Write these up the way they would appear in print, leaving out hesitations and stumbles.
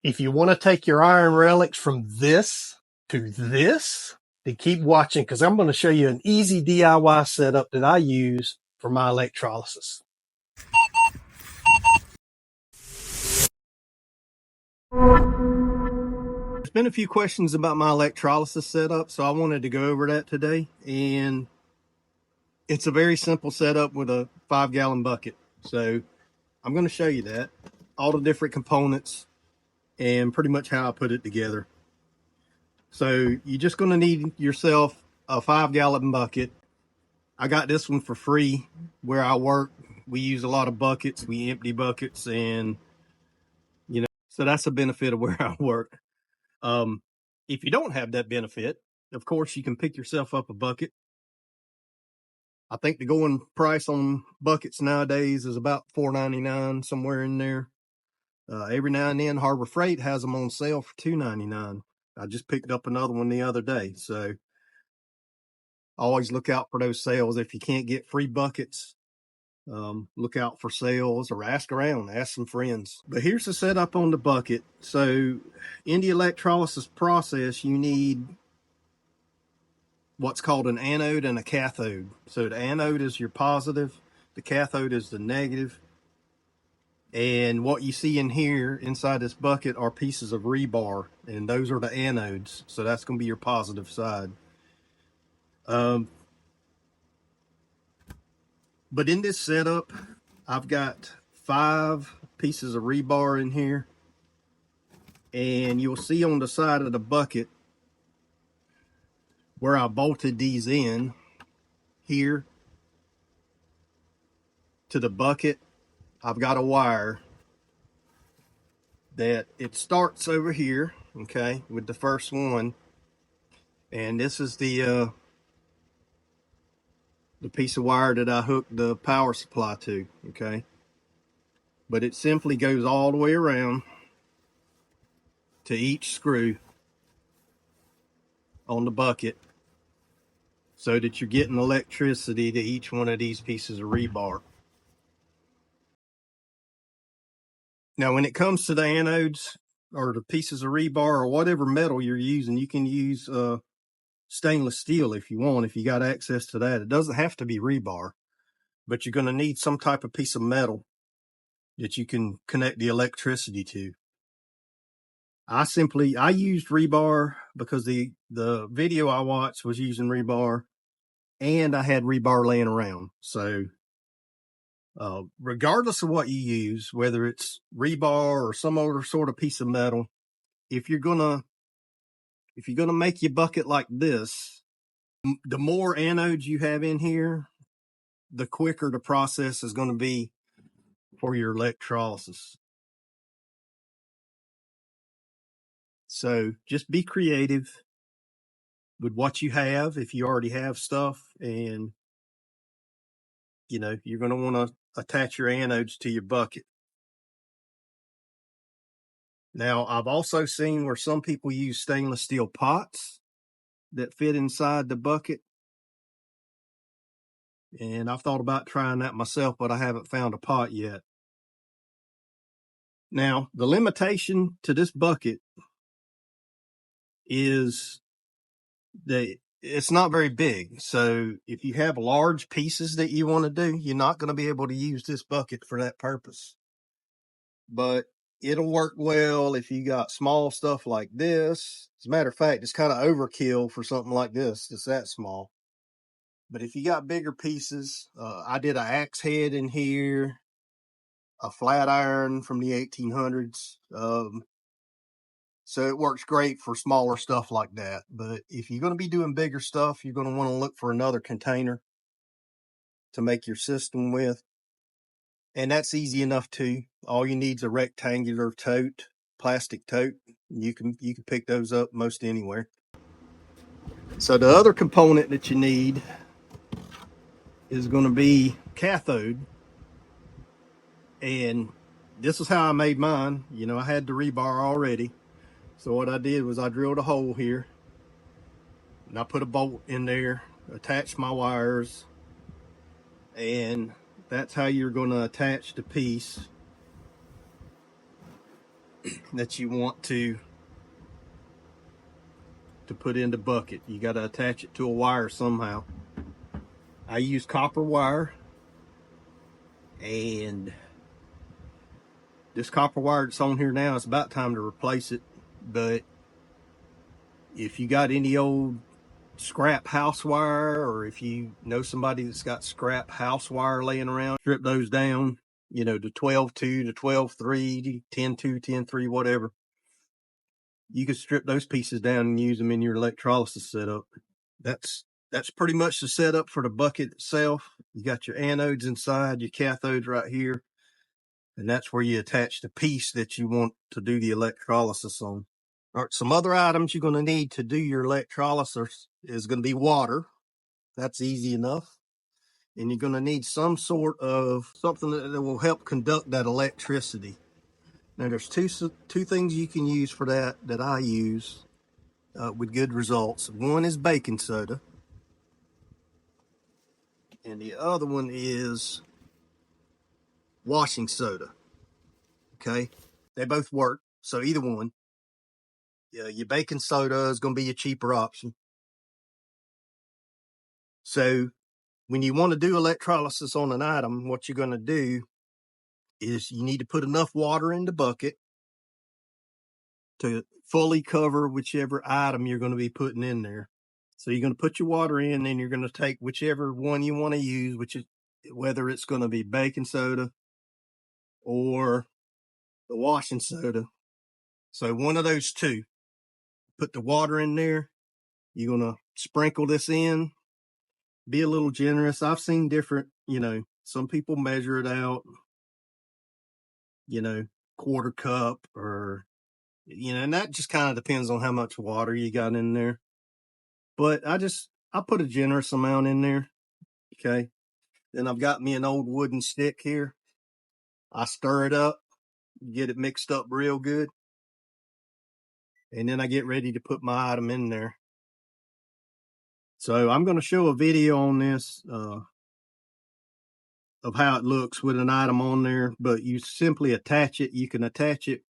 If you want to take your iron relics from this to this, then keep watching because I'm going to show you an easy DIY setup that I use for my electrolysis. There's been a few questions about my electrolysis setup, so I wanted to go over that today. And it's a very simple setup with a 5-gallon bucket. So I'm going to show you that, all the different components, and pretty much how I put it together. So you're just going to need yourself a 5-gallon bucket. I got this one for free where I work. We use a lot of buckets. We empty buckets, and so that's a benefit of where I work. If you don't have that benefit, of course, you can pick yourself up a bucket. I think the going price on buckets nowadays is about $4.99, somewhere in there. Every now and then, Harbor Freight has them on sale for $2.99. I just picked up another one the other day, so always look out for those sales. If you can't get free buckets, look out for sales or ask around, ask some friends. But here's the setup on the bucket. So in the electrolysis process, you need what's called an anode and a cathode. So the anode is your positive, the cathode is the negative. And what you see in here inside this bucket are pieces of rebar, and those are the anodes. So that's going to be your positive side. But in this setup, I've got 5 pieces of rebar in here, and you'll see on the side of the bucket where I bolted these in here to the bucket. I've got a wire that it starts over here, okay, with the first one, and this is the piece of wire that I hooked the power supply to, okay. But it simply goes all the way around to each screw on the bucket so that you're getting electricity to each one of these pieces of rebar. Now, when it comes to the anodes or the pieces of rebar or whatever metal you're using, you can use stainless steel if you want, if you got access to that. It doesn't have to be rebar, but you're going to need some type of piece of metal that you can connect the electricity to. I used rebar because the video I watched was using rebar, and I had rebar laying around. So regardless of what you use, whether it's rebar or some other sort of piece of metal, if you're gonna make your bucket like this, the more anodes you have in here, the quicker the process is going to be for your electrolysis. So just be creative with what you have. If you already have stuff, and you're going to want to attach your anodes to your bucket. Now, I've also seen where some people use stainless steel pots that fit inside the bucket, and I've thought about trying that myself, but I haven't found a pot yet. Now, the limitation to this bucket is that it's not very big. So if you have large pieces that you want to do, you're not going to be able to use this bucket for that purpose. But it'll work well if you got small stuff like this. As a matter of fact, it's kind of overkill for something like this. It's that small. But if you got bigger pieces, I did an axe head in here, a flat iron from the 1800s. So it works great for smaller stuff like that. But if you're going to be doing bigger stuff, you're going to want to look for another container to make your system with. And that's easy enough too. All you need is a rectangular tote, plastic tote. You can pick those up most anywhere. So the other component that you need is going to be cathode. And this is how I made mine. I had the rebar already. So what I did was I drilled a hole here, and I put a bolt in there, attached my wires, and that's how you're going to attach the piece that you want to put in the bucket. You got to attach it to a wire somehow. I use copper wire, and this copper wire that's on here now, it's about time to replace it. But if you got any old scrap house wire, or if you know somebody that's got scrap house wire laying around, strip those down, you know, to 12-2, to 12-3, 10-2, 10-3, whatever. You can strip those pieces down and use them in your electrolysis setup. That's pretty much the setup for the bucket itself. You got your anodes inside, your cathodes right here, and that's where you attach the piece that you want to do the electrolysis on. All right, some other items you're going to need to do your electrolysis is going to be water. That's easy enough. And you're going to need some sort of something that will help conduct that electricity. Now, there's two things you can use for that I use with good results. One is baking soda, and the other one is washing soda. Okay, they both work, so either one. Your baking soda is going to be a cheaper option. So when you want to do electrolysis on an item, what you're going to do is you need to put enough water in the bucket to fully cover whichever item you're going to be putting in there. So you're going to put your water in, and you're going to take whichever one you want to use, which is whether it's going to be baking soda or the washing soda. So one of those two. Put the water in there. You're going to sprinkle this in. Be a little generous. I've seen different, some people measure it out, quarter cup, or, and that just kind of depends on how much water you got in there. But I put a generous amount in there. Okay. Then I've got me an old wooden stick here. I stir it up, get it mixed up real good. And then I get ready to put my item in there. So I'm going to show a video on this, of how it looks with an item on there, but you simply attach it. You can attach it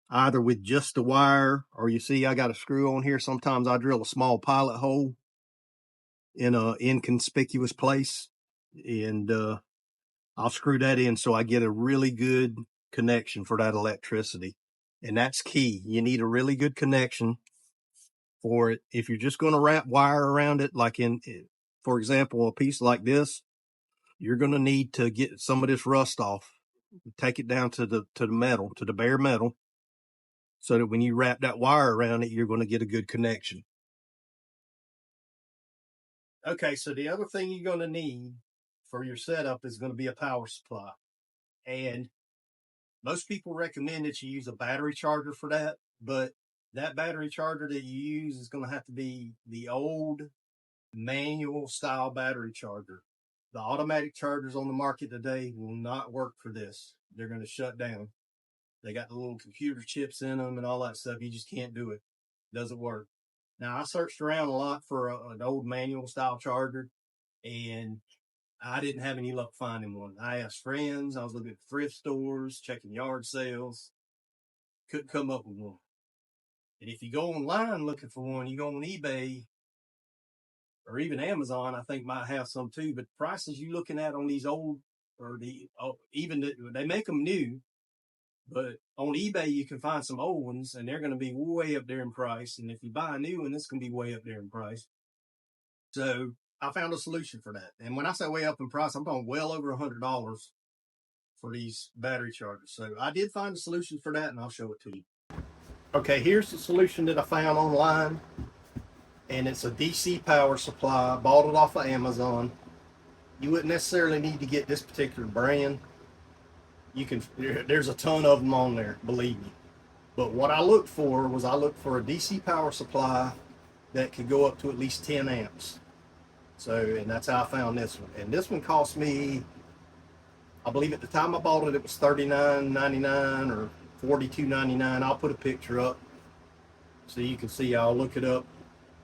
either with just the wire, or you see I got a screw on here. Sometimes I drill a small pilot hole in a inconspicuous place, and I'll screw that in so I get a really good connection for that electricity. And that's key. You need a really good connection for it. If you're just going to wrap wire around it, like for example, a piece like this, you're going to need to get some of this rust off. Take it down to the metal, to the bare metal, so that when you wrap that wire around it, you're going to get a good connection. Okay, so the other thing you're going to need for your setup is going to be a power supply. And most people recommend that you use a battery charger for that, but that battery charger that you use is going to have to be the old manual style battery charger. The automatic chargers on the market today will not work for this. They're going to shut down. They got the little computer chips in them and all that stuff. You just can't do it. Doesn't work. Now, I searched around a lot for an old manual style charger, and I didn't have any luck finding one. I asked friends. I was looking at thrift stores, checking yard sales. Couldn't come up with one. And if you go online looking for one, you go on eBay or even Amazon, I think might have some too. But the prices you're looking at on these old, or they make them new, but on eBay you can find some old ones, and they're going to be way up there in price. And if you buy a new one, it's going to be way up there in price. So I found a solution for that. And when I say way up in price, I'm talking well over $100 for these battery chargers. So I did find a solution for that, and I'll show it to you. Okay, here's the solution that I found online, and it's a DC power supply. I bought it off of Amazon. You wouldn't necessarily need to get this particular brand. There's a ton of them on there, believe me. But what I looked for a DC power supply that could go up to at least 10 amps. So, and that's how I found this one. And this one cost me, I believe at the time I bought it, it was $39.99 or $42.99. I'll put a picture up so you can see. I'll look it up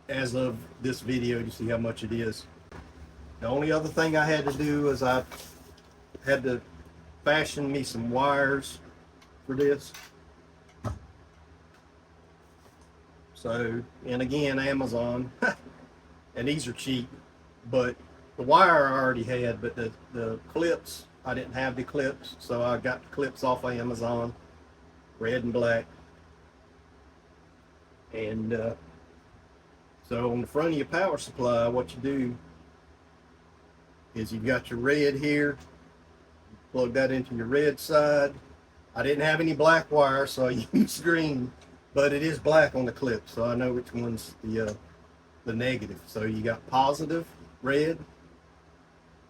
as of this video to see how much it is. The only other thing I had to do is I had to fashion me some wires for this. So, and again, Amazon, and these are cheap, but the wire I already had, but the clips, I didn't have the clips, so I got the clips off of Amazon, red and black. And so on the front of your power supply, what you do is you've got your red here, plug that into your red side. I didn't have any black wire, so I used green, but it is black on the clip, so I know which one's the negative. So you got positive, red,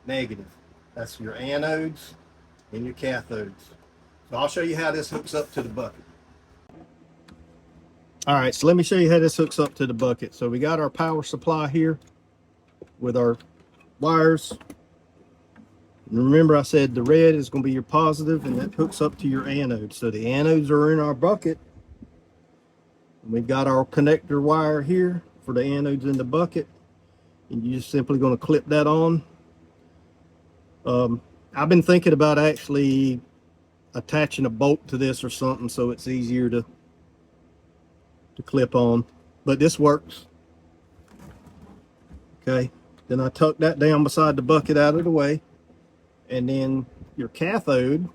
negative. That's your anodes and your cathodes. So I'll show you how this hooks up to the bucket. All right, so let me show you how this hooks up to the bucket. So we got our power supply here with our wires. And remember I said the red is going to be your positive, and that hooks up to your anode. So the anodes are in our bucket. And we've got our connector wire here for the anodes in the bucket. And you're just simply going to clip that on. I've been thinking about actually attaching a bolt to this or something so it's easier to clip on, but this works. Okay, then I tuck that down beside the bucket out of the way, and then your cathode,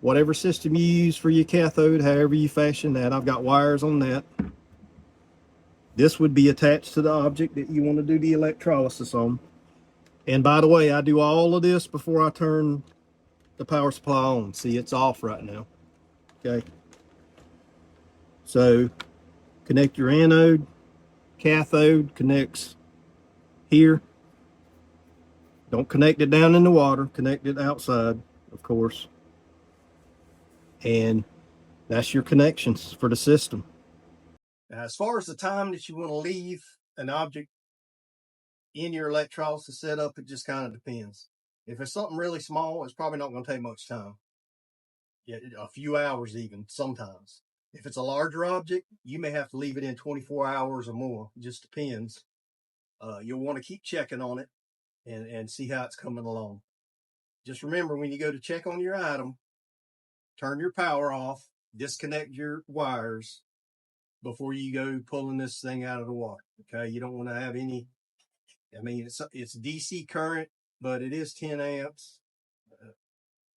whatever system you use for your cathode, however you fashion that, I've got wires on that. This would be attached to the object that you want to do the electrolysis on. And by the way, I do all of this before I turn the power supply on. See, it's off right now. Okay, so connect your anode, cathode connects here. Don't connect it down in the water, connect it outside, of course. And that's your connections for the system. Now, as far as the time that you want to leave an object in your electrolysis setup, it just kind of depends. If it's something really small, it's probably not going to take much time. Yeah, a few hours even, sometimes. If it's a larger object, you may have to leave it in 24 hours or more. It just depends. You'll want to keep checking on it and see how it's coming along. Just remember, when you go to check on your item, turn your power off, disconnect your wires before you go pulling this thing out of the water. Okay, you don't want to have any, I mean, it's DC current, but it is 10 amps.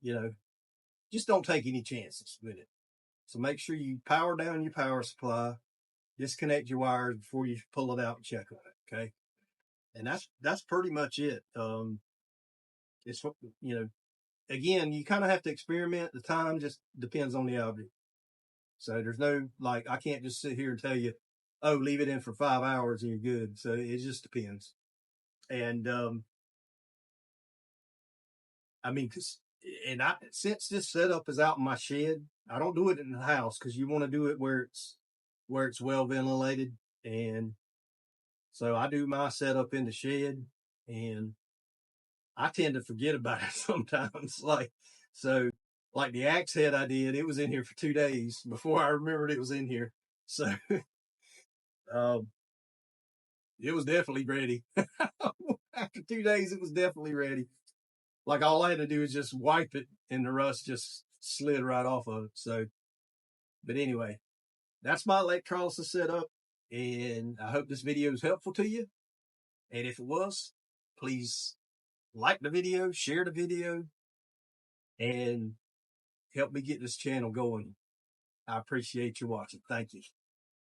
You know, just don't take any chances with it. So make sure you power down your power supply, disconnect your wires before you pull it out and check on it. Okay, and that's pretty much it. It's, you know, again, you kind of have to experiment. The time just depends on the object. So there's no, like, I can't just sit here and tell you, oh, leave it in for 5 hours and you're good. So it just depends. And I mean, since this setup is out in my shed, I don't do it in the house because you want to do it where it's well ventilated. And so I do my setup in the shed, and I tend to forget about it sometimes. Like the axe head I did, it was in here for 2 days before I remembered it was in here. So um, it was definitely ready. After 2 days, it was definitely ready. Like all I had to do is just wipe it, and the rust just slid right off of it. So, but anyway, that's my electrolysis setup, and I hope this video is helpful to you. And if it was, please like the video, share the video, and help me get this channel going. I appreciate you watching. Thank you.